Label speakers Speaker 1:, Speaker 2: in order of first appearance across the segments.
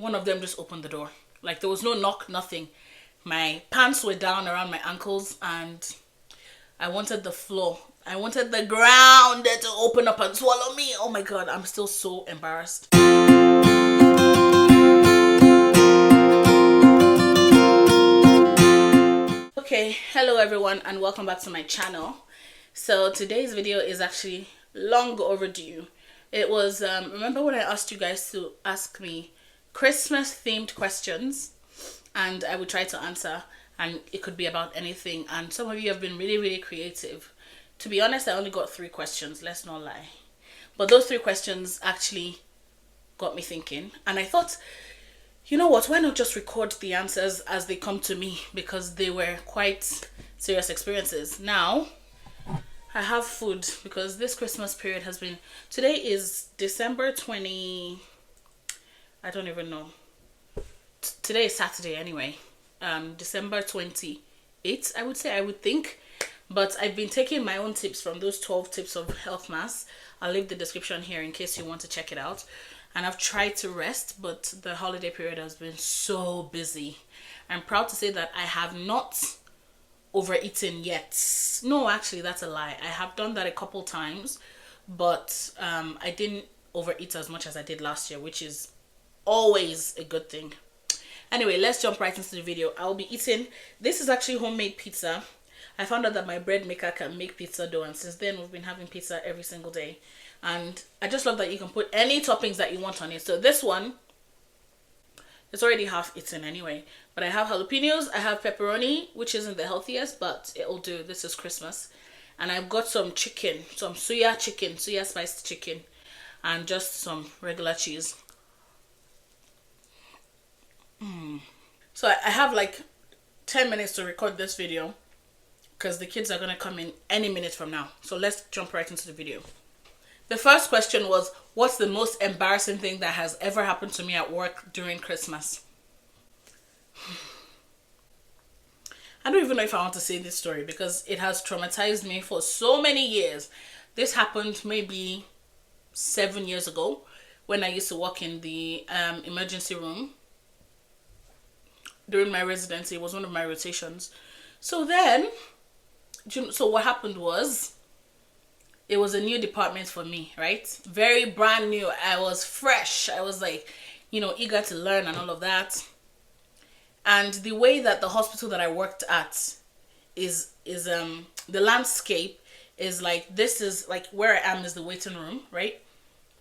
Speaker 1: one of them just opened the door. Like, there was no knock, nothing. My pants were down around my ankles, and I wanted the floor. I wanted the ground to open up and swallow me. Oh my god, I'm still so embarrassed. Okay, hello everyone and welcome back to my channel. So today's video is actually long overdue. It was, remember when I asked you guys to ask me Christmas themed questions and I would try to answer, and it could be about anything, and some of you have been really creative. To be honest, I only got 3 questions, let's not lie. But those 3 questions actually got me thinking, and I thought, you know what, why not just record the answers as they come to me, because they were quite serious experiences. Now, I have food because this Christmas period has been, today is December 20, I don't even know. Today is Saturday anyway. December 28th, I would say, I would think. But I've been taking my own tips from those 12 tips of health mass. I'll leave the description here in case you want to check it out. And I've tried to rest, but the holiday period has been so busy. I'm proud to say that I have not overeaten yet. No, actually, that's a lie. I have done that a couple times, but I didn't overeat as much as I did last year, which is always a good thing. Anyway, let's jump right into the video. I'll be eating, this is actually homemade pizza. I found out that my bread maker can make pizza dough, and since then we've been having pizza every single day. And I just love that you can put any toppings that you want on it. So this one, it's already half eaten anyway. But I have jalapenos, I have pepperoni, which isn't the healthiest, but it'll do. This is Christmas. And I've got some chicken, some suya chicken, suya spiced chicken, and just some regular cheese. So I have like 10 minutes to record this video because the kids are going to come in any minute from now. So let's jump right into the video. The first question was, what's the most embarrassing thing that has ever happened to me at work during Christmas? I don't even know if I want to say this story because it has traumatized me for so many years. This happened maybe 7 years ago when I used to work in the emergency room. During my residency, it was one of my rotations. So what happened was, it was a new department for me, right? Very brand new. I was fresh. I was like, eager to learn and all of that. And the way that the hospital that I worked at is the landscape is like, this is like where I am is the waiting room, right?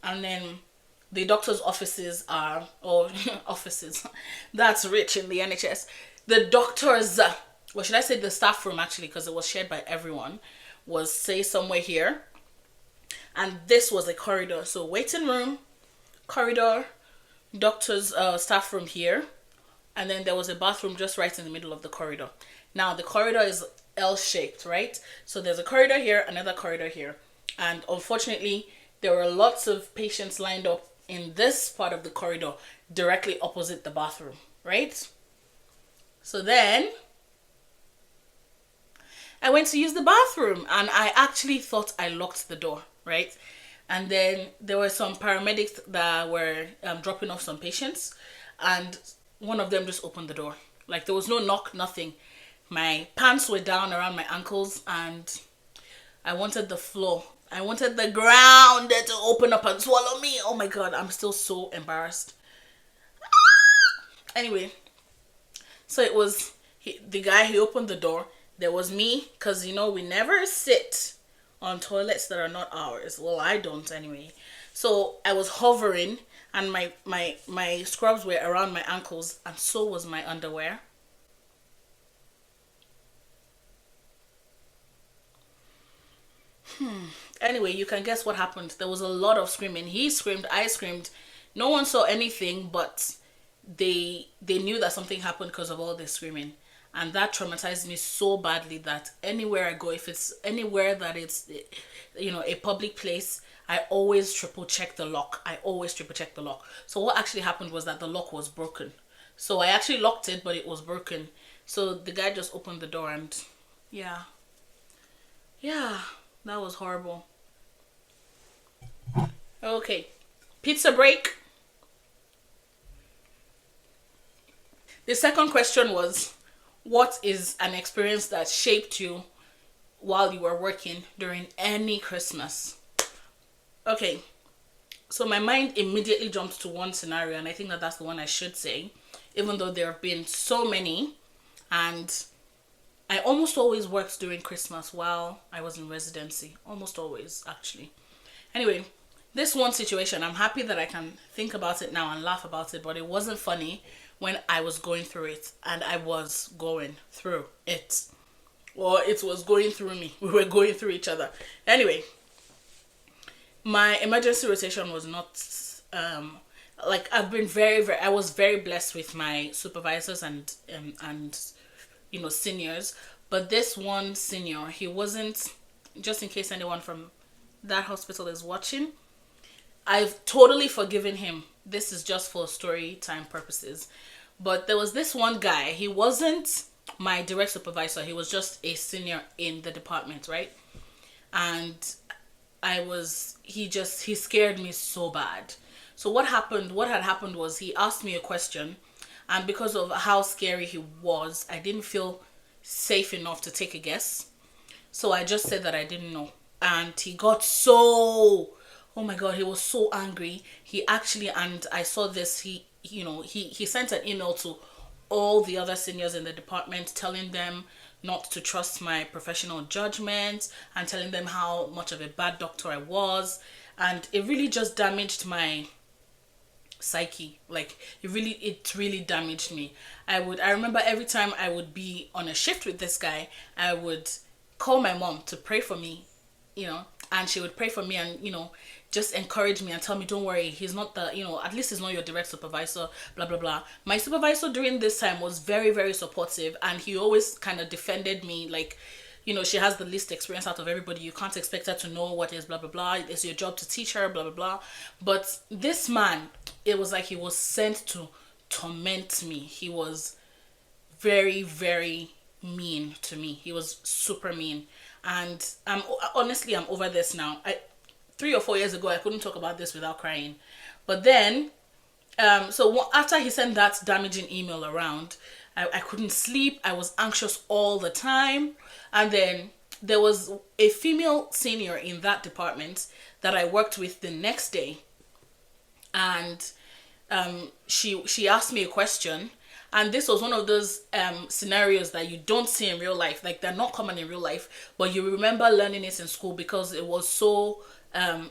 Speaker 1: And then the doctor's offices are, or offices, that's rich in the NHS. The doctors, well, should I say the staff room actually, because it was shared by everyone, was say somewhere here. And this was a corridor. So waiting room, corridor, doctor's staff room here. And then there was a bathroom just right in the middle of the corridor. Now the corridor is L-shaped, right? So there's a corridor here, another corridor here. And unfortunately, there were lots of patients lined up in this part of the corridor directly opposite the bathroom, right? So then I went to use the bathroom and I actually thought I locked the door, right? And then there were some paramedics that were dropping off some patients, and one of them just opened the door. Like, there was no knock, nothing. My pants were down around my ankles and I wanted the floor. I wanted the ground to open up and swallow me. Oh my god, I'm still so embarrassed. Anyway, so it was the guy, he opened the door. There was me, because we never sit on toilets that are not ours. Well, I don't anyway. So I was hovering and my scrubs were around my ankles, and so was my underwear. Anyway, you can guess what happened. There was a lot of screaming. He screamed, I screamed. No one saw anything, but they knew that something happened because of all the screaming. And that traumatized me so badly that anywhere I go, if it's anywhere that it's, a public place, I always triple check the lock. So what actually happened was that the lock was broken. So I actually locked it, but it was broken. So the guy just opened the door and yeah, that was horrible. Okay, pizza break. The second question was, what is an experience that shaped you while you were working during any Christmas? Okay, so my mind immediately jumped to one scenario, and I think that that's the one I should say, even though there have been so many. And I almost always worked during Christmas while I was in residency. Almost always, actually. Anyway, this one situation, I'm happy that I can think about it now and laugh about it, but it wasn't funny when I was going through it, and I was going through it. Or it was going through me. We were going through each other. Anyway, my emergency rotation was not like, I've been I was very blessed with my supervisors and seniors, but this one senior, he wasn't, just in case anyone from that hospital is watching, I've totally forgiven him. This is just for story time purposes. But there was this one guy, he wasn't my direct supervisor, he was just a senior in the department, right? And he scared me so bad. So what had happened was, he asked me a question, and because of how scary he was, I didn't feel safe enough to take a guess. So I just said that I didn't know. And he got so, oh my God, he was so angry. He actually, and I saw this, he sent an email to all the other seniors in the department, telling them not to trust my professional judgment, and telling them how much of a bad doctor I was. And it really just damaged my psyche. Like, it really damaged me. I remember every time I would be on a shift with this guy, I would call my mom to pray for me, and she would pray for me, and just encourage me and tell me, don't worry, he's not at least he's not your direct supervisor, blah blah blah. My supervisor during this time was very, very supportive, and he always kind of defended me, like, she has the least experience out of everybody, you can't expect her to know what is blah blah blah, it's your job to teach her, blah blah blah. But this man, it was like he was sent to torment me. He was very, very mean to me. He was super mean. And I'm over this now. 3 or 4 years ago, I couldn't talk about this without crying. But then, so after he sent that damaging email around, I couldn't sleep. I was anxious all the time. And then there was a female senior in that department that I worked with the next day. And she asked me a question. And this was one of those scenarios that you don't see in real life. Like, they're not common in real life, but you remember learning it in school because it was so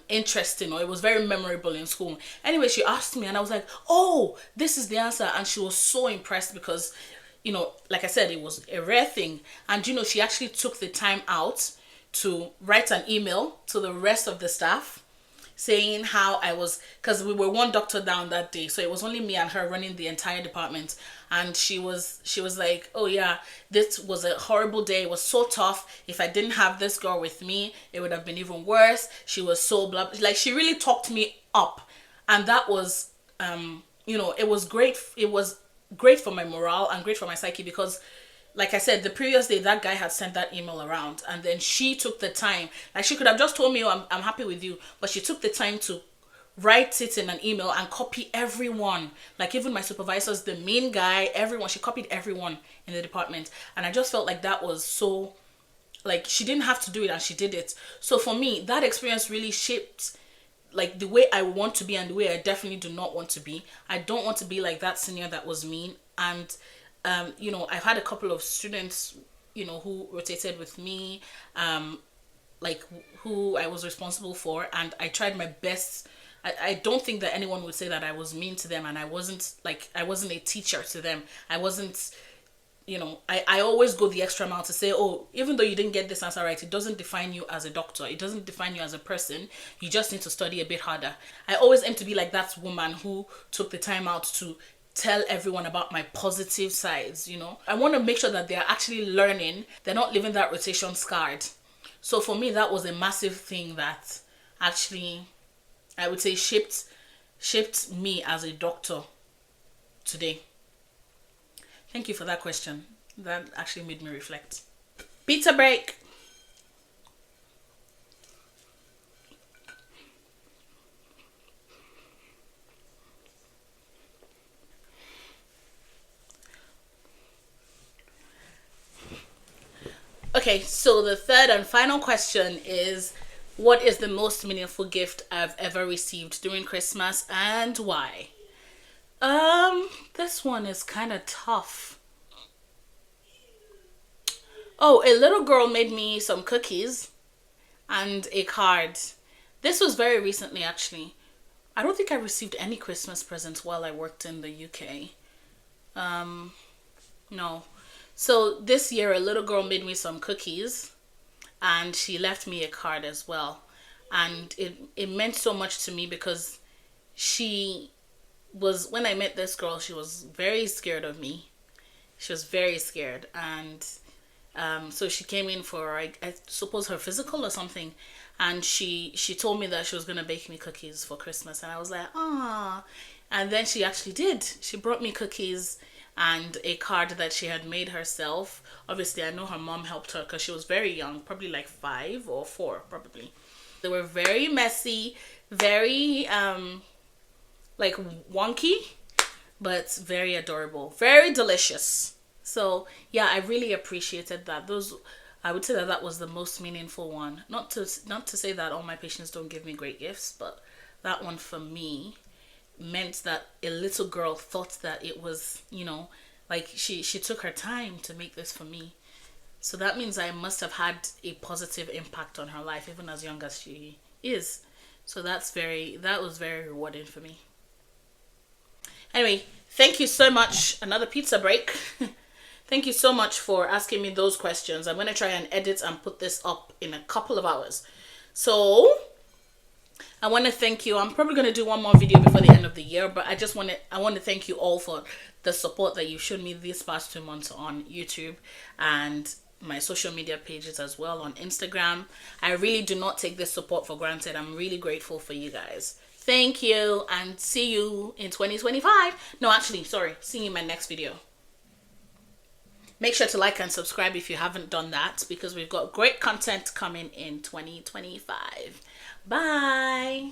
Speaker 1: interesting, or it was very memorable in school. Anyway, she asked me, and I was like, oh, this is the answer. And she was so impressed because, like I said, it was a rare thing. And, she actually took the time out to write an email to the rest of the staff, saying how I was, because we were one doctor down that day, so it was only me and her running the entire department. And she was like, oh yeah, this was a horrible day, it was so tough, if I didn't have this girl with me, it would have been even worse. She was so blah, like, she really talked me up. And that was it was great for my morale and great for my psyche, because, like I said, the previous day, that guy had sent that email around, and then she took the time. Like, she could have just told me, oh, I'm happy with you, but she took the time to write it in an email and copy everyone. Like, even my supervisors, the main guy, everyone. She copied everyone in the department. And I just felt like that was so, like, she didn't have to do it, and she did it. So for me, that experience really shaped, like, the way I want to be and the way I definitely do not want to be. I don't want to be like that senior that was mean. And I've had a couple of students, who rotated with me, like, who I was responsible for, and I tried my best. I don't think that anyone would say that I was mean to them, and I wasn't a teacher to them. I wasn't, I always go the extra mile to say, oh, even though you didn't get this answer right, it doesn't define you as a doctor. It doesn't define you as a person. You just need to study a bit harder. I always aim to be like that woman who took the time out to tell everyone about my positive sides. I want to make sure that they're actually learning. They're not leaving that rotation scarred. So for me, that was a massive thing that actually, I would say, shaped me as a doctor today. Thank you for that question. That actually made me reflect. Pizza break. Okay, so the third and final question is, what is the most meaningful gift I've ever received during Christmas and why? This one is kind of tough. Oh, a little girl made me some cookies and a card. This was very recently, actually. I don't think I received any Christmas presents while I worked in the UK. No. So this year, a little girl made me some cookies and she left me a card as well. And it meant so much to me because she was, when I met this girl, she was very scared of me. She was very scared. And so she came in for, I suppose, her physical or something. And she told me that she was going to bake me cookies for Christmas. And I was like, ah. And then she actually did. She brought me cookies and a card that she had made herself. Obviously, I know her mom helped her because she was very young, probably like 5 or 4, probably. They were very messy, very like wonky, but very adorable, very delicious. So yeah, I really appreciated that. Those, I would say that that was the most meaningful one. Not to say that all my patients don't give me great gifts, but that one for me meant that a little girl thought that it was, like she took her time to make this for me. So that means I must have had a positive impact on her life, even as young as she is. So that was very rewarding for me. Anyway, thank you so much. Another pizza break. Thank you so much for asking me those questions. I'm going to try and edit and put this up in a couple of hours. So I want to thank you. I'm probably going to do one more video before the end of the year, but I want to thank you all for the support that you've shown me these past 2 months on YouTube and my social media pages as well on Instagram. I really do not take this support for granted. I'm really grateful for you guys. Thank you, and see you in 2025. No, actually, sorry. See you in my next video. Make sure to like and subscribe if you haven't done that, because we've got great content coming in 2025. Bye.